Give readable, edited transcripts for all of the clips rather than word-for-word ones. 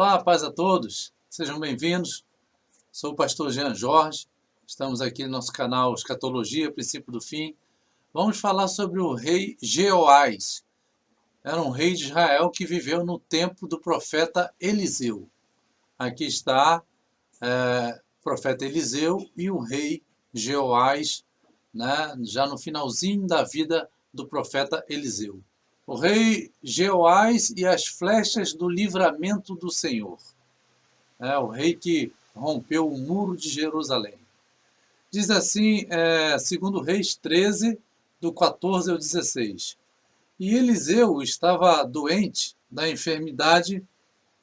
Olá, paz a todos, sejam bem-vindos. Sou o pastor Jean Jorge, estamos aqui no nosso canal Escatologia, Princípio do Fim. Vamos falar sobre o rei Jeoás. Era um rei de Israel que viveu no tempo do profeta Eliseu. Aqui está o profeta Eliseu e o rei Jeoás, né, já no finalzinho da vida do profeta Eliseu. O rei Jeoás e as flechas do livramento do Senhor. É o rei que rompeu o muro de Jerusalém. Diz assim, segundo Reis 13, do 14 ao 16. E Eliseu estava doente da enfermidade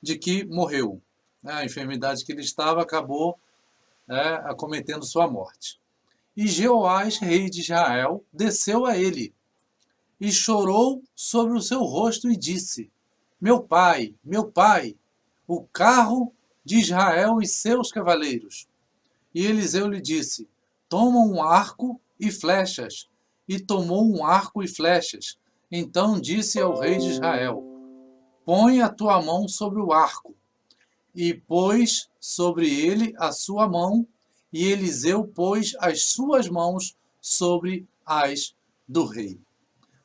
de que morreu. A enfermidade que ele estava acabou acometendo sua morte. E Jeoás, rei de Israel, desceu a ele e chorou sobre o seu rosto e disse: meu pai, o carro de Israel e seus cavaleiros. E Eliseu lhe disse: toma um arco e flechas. E tomou um arco e flechas. Então disse ao rei de Israel: põe a tua mão sobre o arco. E pôs sobre ele a sua mão, e Eliseu pôs as suas mãos sobre as do rei.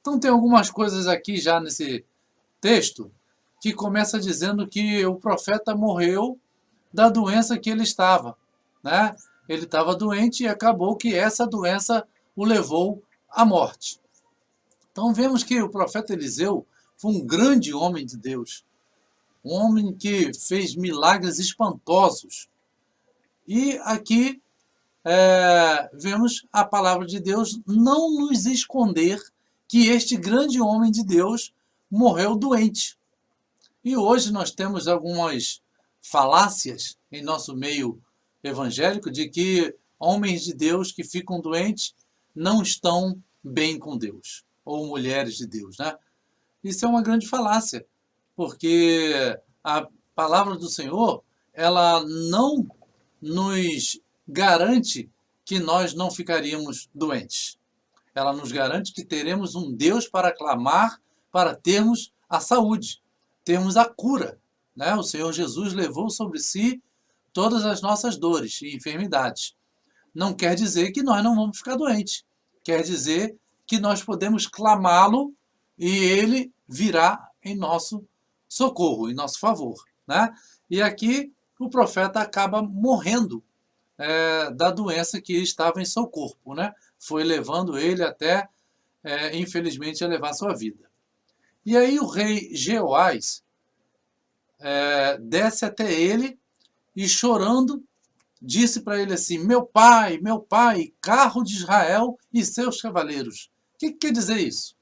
Então tem algumas coisas aqui já nesse texto que começa dizendo que o profeta morreu da doença que ele estava, né? Ele estava doente e acabou que essa doença o levou à morte. Então vemos que o profeta Eliseu foi um grande homem de Deus, um homem que fez milagres espantosos. E aqui vemos a palavra de Deus não nos esconder que este grande homem de Deus morreu doente. E hoje nós temos algumas falácias em nosso meio evangélico de que homens de Deus que ficam doentes não estão bem com Deus, ou mulheres de Deus, né? Isso é uma grande falácia, porque a palavra do Senhor, ela não nos garante que nós não ficaríamos doentes. Ela nos garante que teremos um Deus para clamar, para termos a saúde, termos a cura, né? O Senhor Jesus levou sobre si todas as nossas dores e enfermidades. Não quer dizer que nós não vamos ficar doentes. Quer dizer que nós podemos clamá-lo e ele virá em nosso socorro, em nosso favor, né? E aqui o profeta acaba morrendo da doença que estava em seu corpo, né? Foi levando ele até, infelizmente, a levar sua vida. E aí o rei Jeoás desce até ele e, chorando, disse para ele assim: meu pai, carro de Israel e seus cavaleiros. O que quer dizer isso?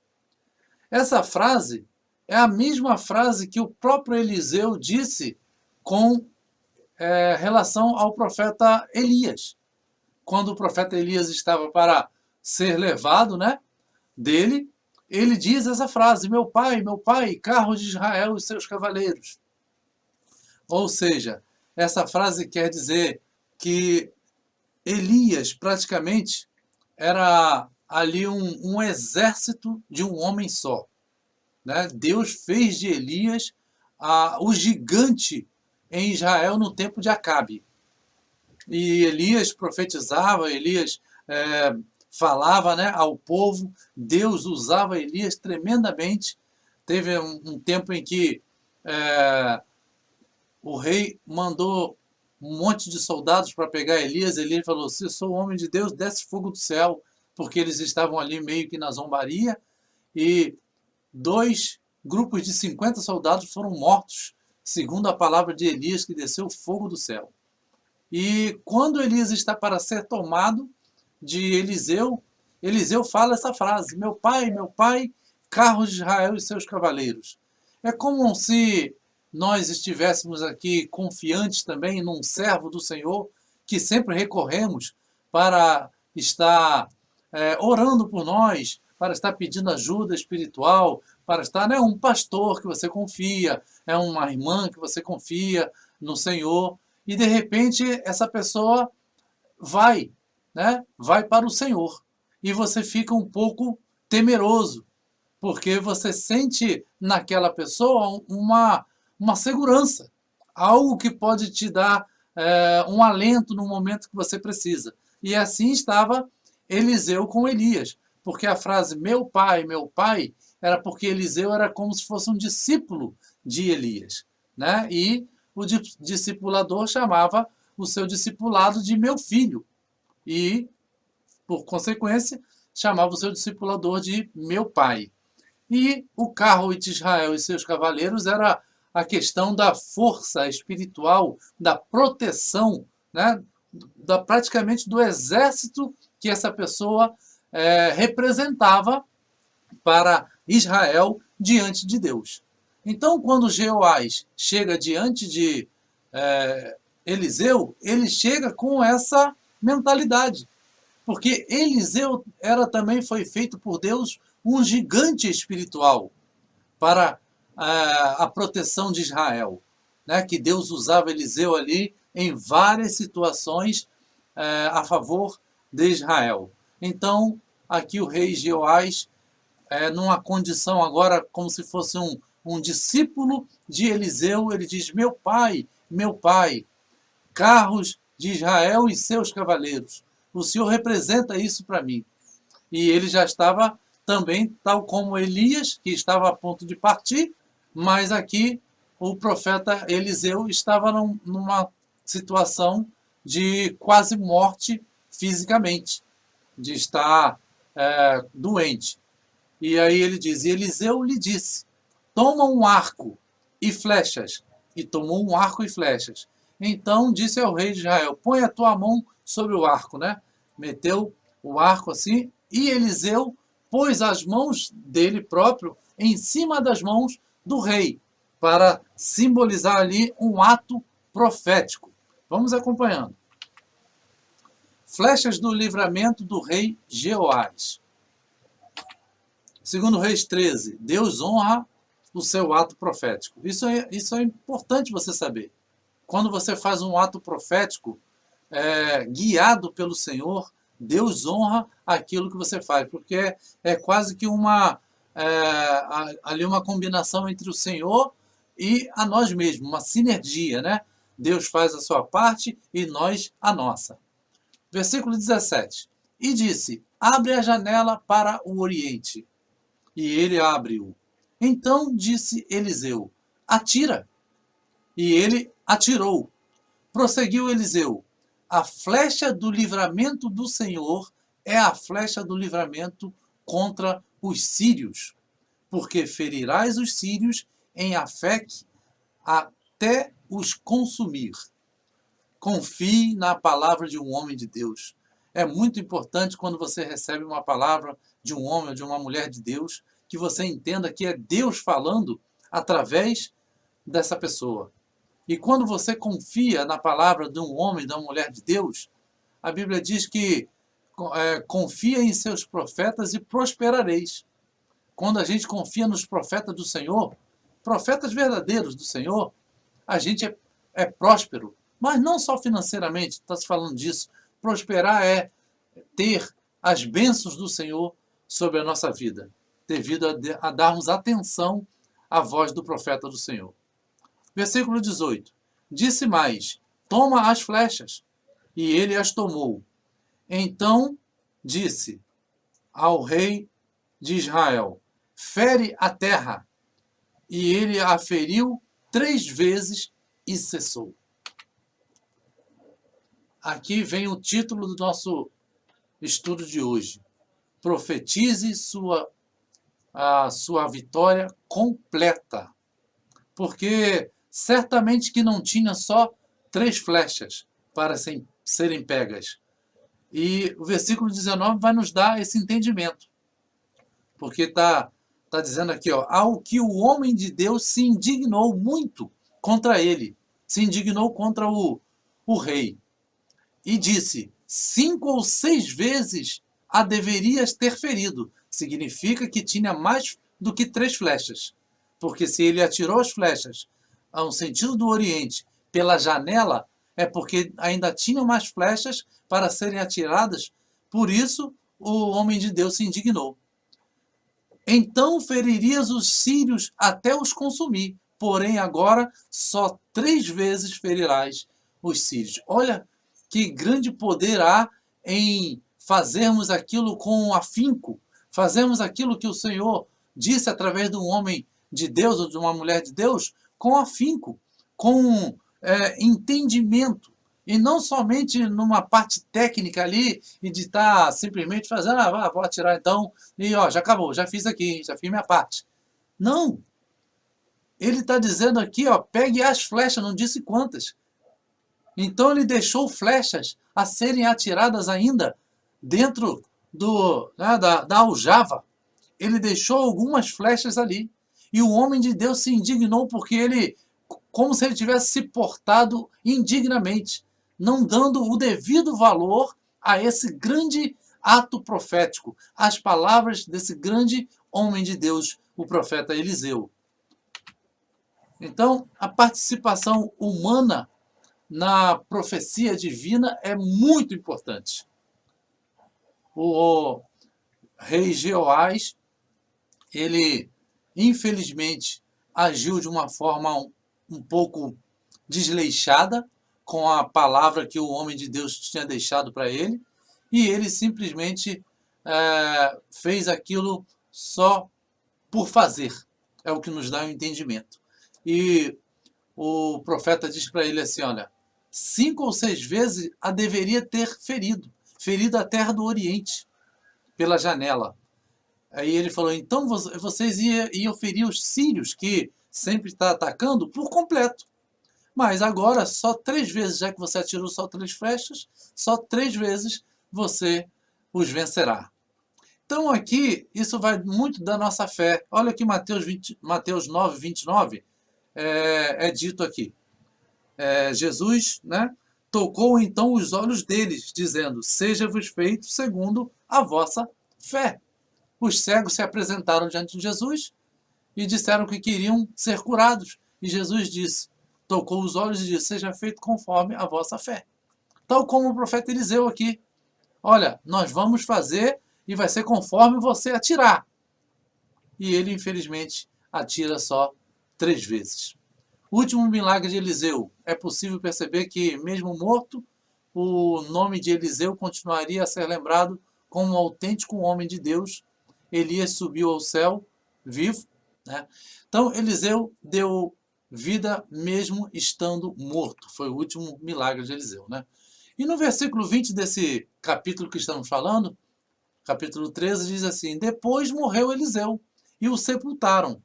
Essa frase é a mesma frase que o próprio Eliseu disse com relação ao profeta Elias. Quando o profeta Elias estava para ser levado, né, dele, ele diz essa frase: meu pai, carro de Israel e seus cavaleiros. Ou seja, essa frase quer dizer que Elias praticamente era ali um exército de um homem só, né? Deus fez de Elias o gigante em Israel no tempo de Acabe. E Elias profetizava, Elias falava, né, ao povo. Deus usava Elias tremendamente. Teve um tempo em que o rei mandou um monte de soldados para pegar Elias. Elias falou: se eu sou homem de Deus, desce fogo do céu, porque eles estavam ali meio que na zombaria. E 2 grupos de 50 soldados foram mortos, segundo a palavra de Elias, que desceu fogo do céu. E quando Elias está para ser tomado de Eliseu, Eliseu fala essa frase: meu pai, carro de Israel e seus cavaleiros. É como se nós estivéssemos aqui confiantes também num servo do Senhor, que sempre recorremos para estar orando por nós, para estar pedindo ajuda espiritual, para estar, né, um pastor que você confia, uma irmã que você confia no Senhor, e de repente essa pessoa vai, né, vai para o Senhor, e você fica um pouco temeroso, porque você sente naquela pessoa uma segurança, algo que pode te dar um alento no momento que você precisa. E assim estava Eliseu com Elias, porque a frase meu pai, era porque Eliseu era como se fosse um discípulo de Elias, né? E o discipulador chamava o seu discipulado de meu filho e, por consequência, chamava o seu discipulador de meu pai. E o carro de Israel e seus cavaleiros era a questão da força espiritual, da proteção, né? Praticamente do exército que essa pessoa representava para Israel diante de Deus. Então, quando Jeoás chega diante de Eliseu, ele chega com essa mentalidade. Porque Eliseu foi feito por Deus um gigante espiritual para a proteção de Israel, né? Que Deus usava Eliseu ali em várias situações a favor de Israel. Então, aqui o rei Jeoás, numa condição agora como se fosse um discípulo de Eliseu, ele diz, meu pai, carros de Israel e seus cavaleiros, o Senhor representa isso para mim. E ele já estava também, tal como Elias, que estava a ponto de partir, mas aqui o profeta Eliseu estava numa situação de quase morte fisicamente, de estar doente. E aí ele diz, e Eliseu lhe disse, toma um arco e flechas. E tomou um arco e flechas. Então disse ao rei de Israel, põe a tua mão sobre o arco, né? Meteu o arco assim, e Eliseu pôs as mãos dele próprio em cima das mãos do rei, para simbolizar ali um ato profético. Vamos acompanhando. Flechas do livramento do rei Jeoás. Segundo Reis 13, Deus honra o seu ato profético. Isso é importante você saber. Quando você faz um ato profético, guiado pelo Senhor, Deus honra aquilo que você faz, porque é quase que ali uma combinação entre o Senhor e a nós mesmos, uma sinergia, né? Deus faz a sua parte e nós a nossa. Versículo 17. E disse, abre a janela para o oriente. E ele abriu. Então disse Eliseu, atira. E ele atirou. Prosseguiu Eliseu, a flecha do livramento do Senhor é a flecha do livramento contra os sírios, porque ferirás os sírios em Afec até os consumir. Confie na palavra de um homem de Deus. É muito importante quando você recebe uma palavra de um homem ou de uma mulher de Deus, que você entenda que é Deus falando através dessa pessoa. E quando você confia na palavra de um homem, de uma mulher de Deus, a Bíblia diz que confia em seus profetas e prosperareis. Quando a gente confia nos profetas do Senhor, profetas verdadeiros do Senhor, a gente é próspero. Mas não só financeiramente, está se falando disso. Prosperar é ter as bênçãos do Senhor sobre a nossa vida, devido a darmos atenção à voz do profeta do Senhor. Versículo 18. Disse mais, toma as flechas. E ele as tomou. Então disse ao rei de Israel, fere a terra. E ele a feriu 3 vezes e cessou. Aqui vem o título do nosso estudo de hoje. Profetize a sua vitória completa. Porque certamente que não tinha só 3 flechas para serem pegas. E o versículo 19 vai nos dar esse entendimento. Porque está dizendo aqui, ao que o homem de Deus se indignou muito contra ele. Se indignou contra o rei. E disse, 5 ou 6 vezes a deverias ter ferido. Significa que tinha mais do que 3 flechas. Porque se ele atirou as flechas ao sentido do Oriente pela janela, é porque ainda tinham mais flechas para serem atiradas. Por isso, o homem de Deus se indignou. Então feririas os sírios até os consumir. porém agora só 3 vezes ferirás os sírios. Olha que grande poder há em fazermos aquilo com afinco, fazermos aquilo que o Senhor disse através de um homem de Deus ou de uma mulher de Deus, com afinco, com entendimento. E não somente numa parte técnica ali e de estar simplesmente fazendo, vou atirar então, e já acabou, já fiz aqui, já fiz minha parte. Não. Ele está dizendo aqui, pegue as flechas, não disse quantas. Então ele deixou flechas a serem atiradas ainda dentro da aljava. Ele deixou algumas flechas ali. E o homem de Deus se indignou porque ele, como se ele tivesse se portado indignamente, não dando o devido valor a esse grande ato profético, às palavras desse grande homem de Deus, o profeta Eliseu. Então, a participação humana na profecia divina é muito importante. O rei Jeoás, ele infelizmente agiu de uma forma um pouco desleixada com a palavra que o homem de Deus tinha deixado para ele, e ele simplesmente fez aquilo só por fazer. É o que nos dá o entendimento. E o profeta diz para ele assim, olha, 5 ou 6 vezes a deveria ter ferido a terra do Oriente, pela janela. Aí ele falou, então vocês iam ferir os sírios, que sempre está atacando, por completo. Mas agora, só 3 vezes, já que você atirou só 3 flechas, só 3 vezes você os vencerá. Então aqui, isso vai muito da nossa fé. Olha aqui Mateus 9, 29, é dito aqui. Jesus, né, tocou então os olhos deles, dizendo, seja-vos feito segundo a vossa fé. Os cegos se apresentaram diante de Jesus e disseram que queriam ser curados. E Jesus disse, tocou os olhos e disse, seja feito conforme a vossa fé. Tal como o profeta Eliseu aqui. Olha, nós vamos fazer e vai ser conforme você atirar. E ele, infelizmente, atira só 3 vezes. O último milagre de Eliseu. É possível perceber que, mesmo morto, o nome de Eliseu continuaria a ser lembrado como um autêntico homem de Deus. Elias subiu ao céu, vivo. Né? Então, Eliseu deu vida mesmo estando morto. Foi o último milagre de Eliseu. Né? E no versículo 20 desse capítulo que estamos falando, capítulo 13, diz assim, depois morreu Eliseu e o sepultaram.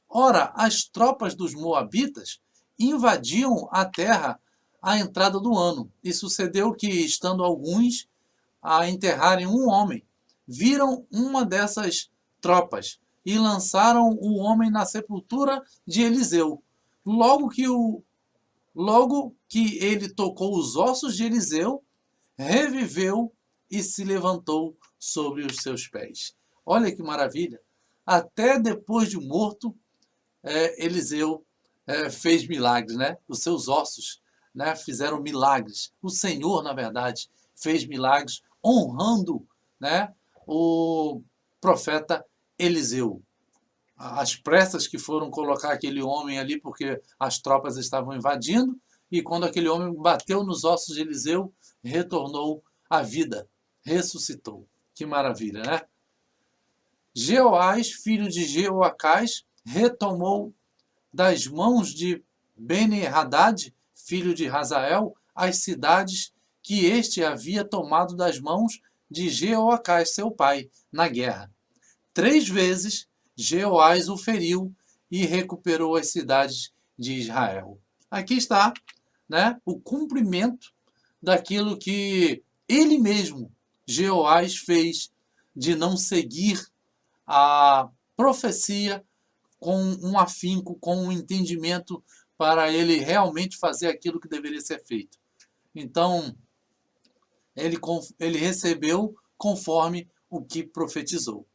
Ora, as tropas dos moabitas invadiam a terra à entrada do ano. E sucedeu que, estando alguns a enterrarem um homem, viram uma dessas tropas e lançaram o homem na sepultura de Eliseu. Logo que ele tocou os ossos de Eliseu, reviveu e se levantou sobre os seus pés. Olha que maravilha! Até depois de morto, Eliseu fez milagres, né? Os seus ossos, né, fizeram milagres. O Senhor, na verdade, fez milagres honrando, né, o profeta Eliseu. As pressas que foram colocar aquele homem ali porque as tropas estavam invadindo, e quando aquele homem bateu nos ossos de Eliseu, retornou à vida, ressuscitou. Que maravilha, né? Jeoás, filho de Jeoacás, retomou das mãos de Beni-Hadad, filho de Hazael, as cidades que este havia tomado das mãos de Jeoacás, seu pai, na guerra. 3 vezes Jeoás o feriu e recuperou as cidades de Israel. Aqui está, né, o cumprimento daquilo que ele mesmo, Jeoás, fez de não seguir a profecia com um afinco, com um entendimento para ele realmente fazer aquilo que deveria ser feito. Então, ele recebeu conforme o que profetizou.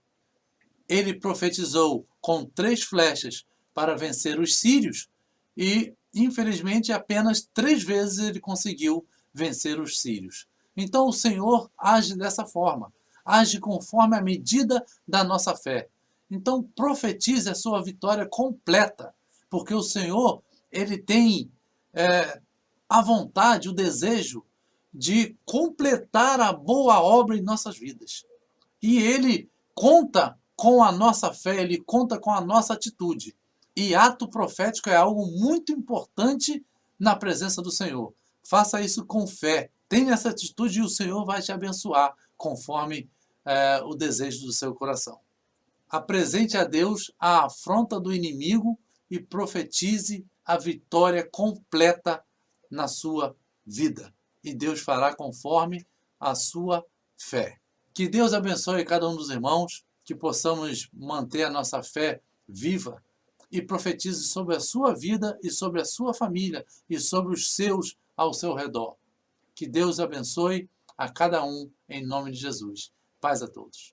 Ele profetizou com 3 flechas para vencer os sírios e, infelizmente, apenas 3 vezes ele conseguiu vencer os sírios. Então, o Senhor age dessa forma, age conforme a medida da nossa fé. Então, profetize a sua vitória completa. porque o Senhor, Ele tem a vontade, o desejo de completar a boa obra em nossas vidas. E Ele conta com a nossa fé, Ele conta com a nossa atitude. E ato profético é algo muito importante na presença do Senhor. Faça isso com fé. Tenha essa atitude e o Senhor vai te abençoar conforme o desejo do seu coração. Apresente a Deus a afronta do inimigo e profetize a vitória completa na sua vida. E Deus fará conforme a sua fé. Que Deus abençoe cada um dos irmãos, que possamos manter a nossa fé viva e profetize sobre a sua vida e sobre a sua família e sobre os seus ao seu redor. Que Deus abençoe a cada um em nome de Jesus. Paz a todos.